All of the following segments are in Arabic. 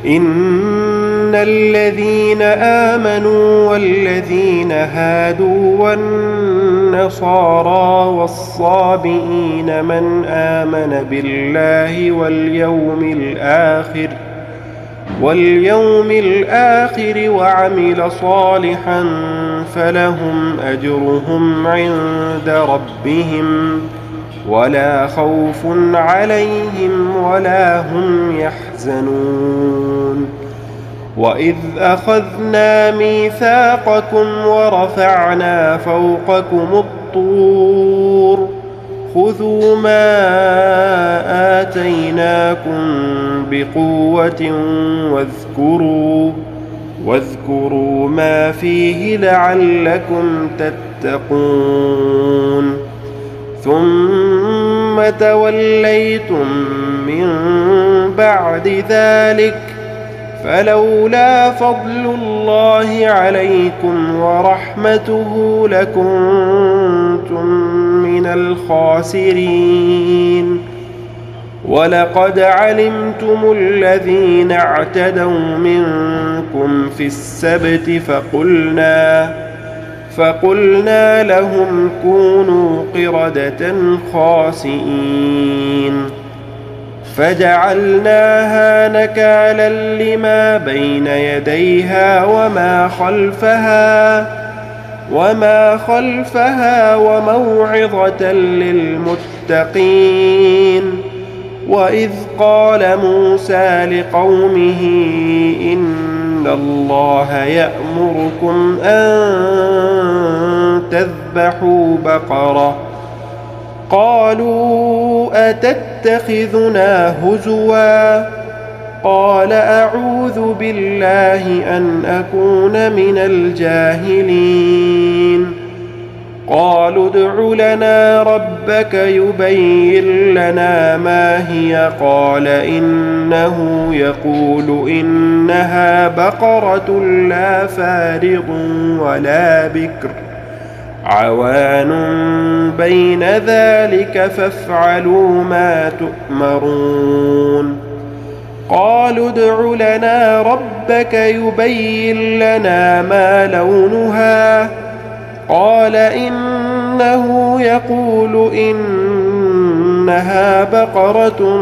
إن الذين آمنوا والذين هادوا والنصارى والصابئين من آمن بالله واليوم الآخر وعمل صالحا فلهم أجرهم عند ربهم ولا خوف عليهم ولا هم يحزنون. وإذ أخذنا ميثاقكم ورفعنا فوقكم الطور خذوا ما آتيناكم بقوة واذكروا ما فيه لعلكم تتقون. ثم توليتم من بعد ذلك فلولا فضل الله عليكم ورحمته لكنتم من الخاسرين. ولقد علمتم الذين اعتدوا منكم في السبت فقلنا لهم كونوا قردة خاسئين فجعلناها نكالا لما بين يديها وما خلفها وموعظة للمتقين. وإذ قال موسى لقومه إن الله يأمركم أن تذبحوا بقرة قالوا أتتخذنا هزوا قال أعوذ بالله أن أكون من الجاهلين. قالوا ادع لنا ربك يبين لنا ما هي قال إنه يقول إنها بقرة لا فارض ولا بكر عوان بين ذلك فافعلوا ما تؤمرون. قالوا ادع لنا ربك يبين لنا ما لونها قال إنه يقول إنها بقرة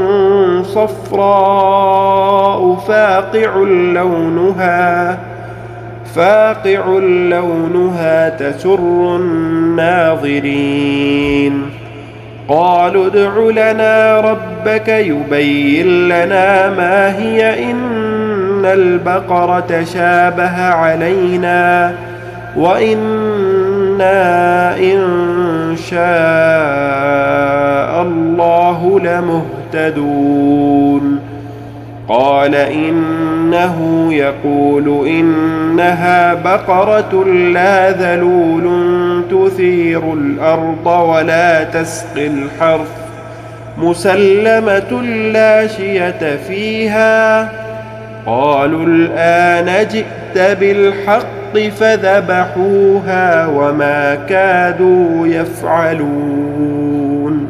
صفراء فاقع لونها تسر الناظرين. قالوا ادع لنا ربك يبين لنا ما هي إن البقرة شابه علينا وإنا إن شاء الله لمهتدون. قال إنه يقول إنها بقرة لا ذلول تثير الأرض ولا تسقي الحرث مسلمة لا شية فيها. قالوا الآن جئت بالحق فذبحوها وما كادوا يفعلون.